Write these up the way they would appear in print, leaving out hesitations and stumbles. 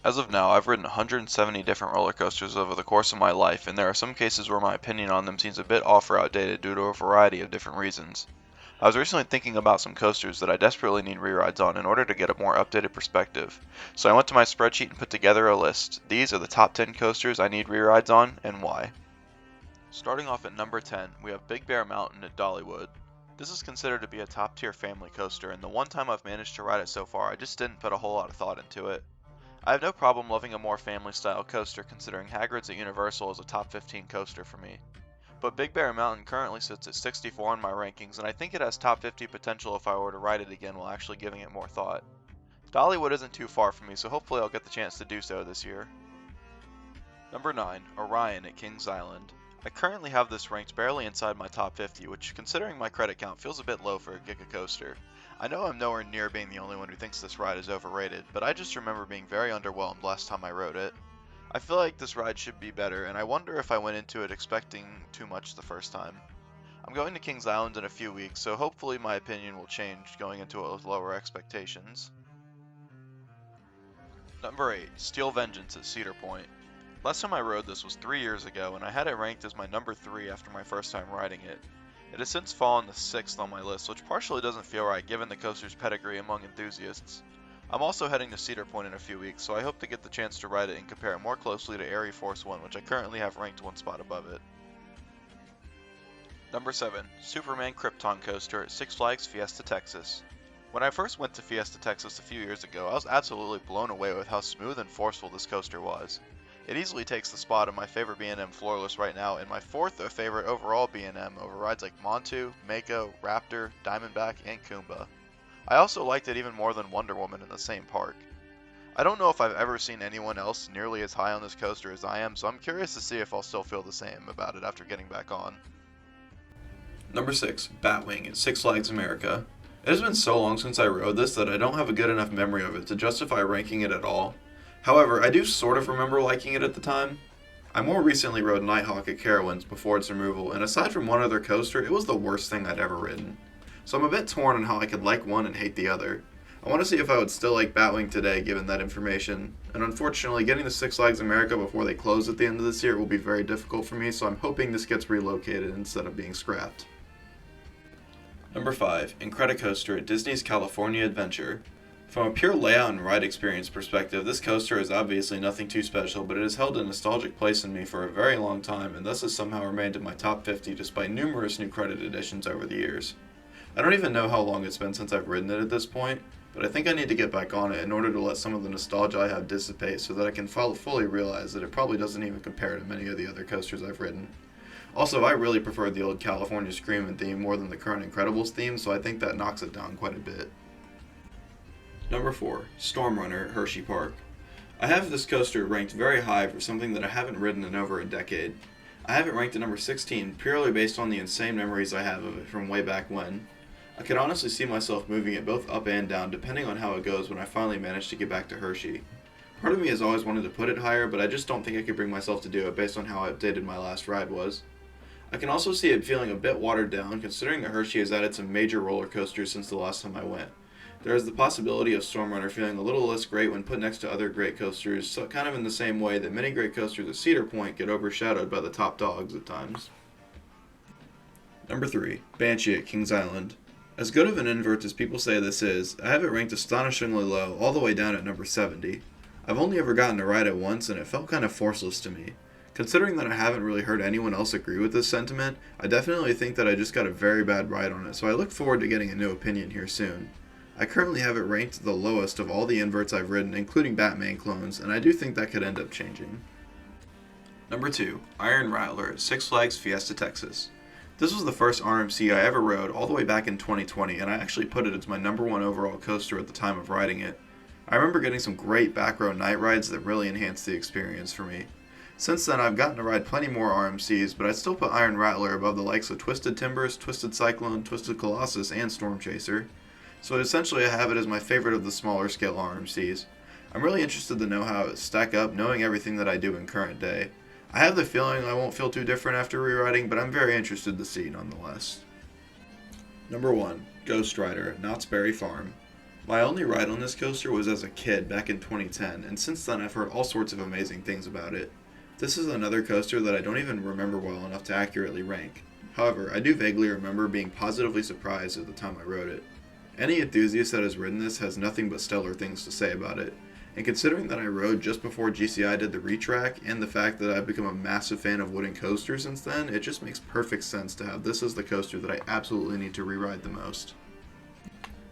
As of now, I've ridden 170 different roller coasters over the course of my life, and there are some cases where my opinion on them seems a bit off or outdated due to a variety of different reasons. I was recently thinking about some coasters that I desperately need rerides on in order to get a more updated perspective, so I went to my spreadsheet and put together a list. These are the top 10 coasters I need rerides on, and why. Starting off at number 10, we have Big Bear Mountain at Dollywood. This is considered to be a top tier family coaster, and the one time I've managed to ride it so far, I just didn't put a whole lot of thought into it. I have no problem loving a more family-style coaster considering Hagrid's at Universal is a top 15 coaster for me. But Big Bear Mountain currently sits at 64 in my rankings, and I think it has top 50 potential if I were to ride it again while actually giving it more thought. Dollywood isn't too far from me, so hopefully I'll get the chance to do so this year. Number 9, Orion at Kings Island. I currently have this ranked barely inside my top 50, which considering my credit count feels a bit low for a Giga coaster. I know I'm nowhere near being the only one who thinks this ride is overrated, but I just remember being very underwhelmed last time I rode it. I feel like this ride should be better, and I wonder if I went into it expecting too much the first time. I'm going to Kings Island in a few weeks, so hopefully my opinion will change going into it with lower expectations. Number 8, Steel Vengeance at Cedar Point. Last time I rode this was 3 years ago, and I had it ranked as my number 3 after my first time riding it. It has since fallen to 6th on my list, which partially doesn't feel right given the coaster's pedigree among enthusiasts. I'm also heading to Cedar Point in a few weeks, so I hope to get the chance to ride it and compare it more closely to Airy Force 1, which I currently have ranked one spot above it. Number 7, Superman Krypton Coaster at Six Flags Fiesta Texas. When I first went to Fiesta Texas a few years ago, I was absolutely blown away with how smooth and forceful this coaster was. It easily takes the spot of my favorite B&M Floorless right now, and my fourth favorite overall B&M over rides like Montu, Mako, Raptor, Diamondback, and Kumba. I also liked it even more than Wonder Woman in the same park. I don't know if I've ever seen anyone else nearly as high on this coaster as I am, so I'm curious to see if I'll still feel the same about it after getting back on. Number 6, Batwing at Six Flags America. It has been so long since I rode this that I don't have a good enough memory of it to justify ranking it at all. However, I do sort of remember liking it at the time. I more recently rode Nighthawk at Carowinds before its removal, and aside from one other coaster, it was the worst thing I'd ever ridden. So I'm a bit torn on how I could like one and hate the other. I want to see if I would still like Batwing today given that information, and unfortunately getting to Six Flags America before they close at the end of this year will be very difficult for me, so I'm hoping this gets relocated instead of being scrapped. Number 5, Incredicoaster at Disney's California Adventure. From a pure layout and ride experience perspective, this coaster is obviously nothing too special, but it has held a nostalgic place in me for a very long time, and thus has somehow remained in my top 50 despite numerous new credit additions over the years. I don't even know how long it's been since I've ridden it at this point, but I think I need to get back on it in order to let some of the nostalgia I have dissipate so that I can fully realize that it probably doesn't even compare to many of the other coasters I've ridden. Also, I really preferred the old California Screamin' theme more than the current Incredibles theme, so I think that knocks it down quite a bit. Number 4, Stormrunner at Hershey Park. I have this coaster ranked very high for something that I haven't ridden in over a decade. I have it ranked at number 16 purely based on the insane memories I have of it from way back when. I could honestly see myself moving it both up and down depending on how it goes when I finally manage to get back to Hershey. Part of me has always wanted to put it higher, but I just don't think I could bring myself to do it based on how outdated my last ride was. I can also see it feeling a bit watered down considering that Hershey has added some major roller coasters since the last time I went. There is the possibility of Stormrunner feeling a little less great when put next to other great coasters, so kind of in the same way that many great coasters at Cedar Point get overshadowed by the top dogs at times. Number 3, Banshee at Kings Island. As good of an invert as people say this is, I have it ranked astonishingly low, all the way down at number 70. I've only ever gotten to ride it once, and it felt kind of forceless to me. Considering that I haven't really heard anyone else agree with this sentiment, I definitely think that I just got a very bad ride on it, so I look forward to getting a new opinion here soon. I currently have it ranked the lowest of all the inverts I've ridden, including Batman clones, and I do think that could end up changing. Number 2, Iron Rattler at Six Flags Fiesta Texas. This was the first RMC I ever rode all the way back in 2020, and I actually put it as my number 1 overall coaster at the time of riding it. I remember getting some great back row night rides that really enhanced the experience for me. Since then, I've gotten to ride plenty more RMCs, but I'd still put Iron Rattler above the likes of Twisted Timbers, Twisted Cyclone, Twisted Colossus, and Storm Chaser. So essentially I have it as my favorite of the smaller scale RMCs. I'm really interested to know how it stack up knowing everything that I do in current day. I have the feeling I won't feel too different after rewriting, but I'm very interested to see nonetheless. Number 1, Ghost Rider at Knott's Berry Farm. My only ride on this coaster was as a kid back in 2010, and since then I've heard all sorts of amazing things about it. This is another coaster that I don't even remember well enough to accurately rank. However, I do vaguely remember being positively surprised at the time I rode it. Any enthusiast that has ridden this has nothing but stellar things to say about it, and considering that I rode just before GCI did the retrack, and the fact that I've become a massive fan of wooden coasters since then, it just makes perfect sense to have this as the coaster that I absolutely need to re-ride the most.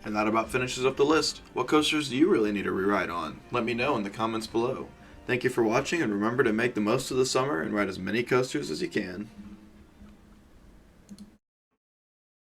And that about finishes up the list. What coasters do you really need to re-ride on? Let me know in the comments below. Thank you for watching, and remember to make the most of the summer and ride as many coasters as you can.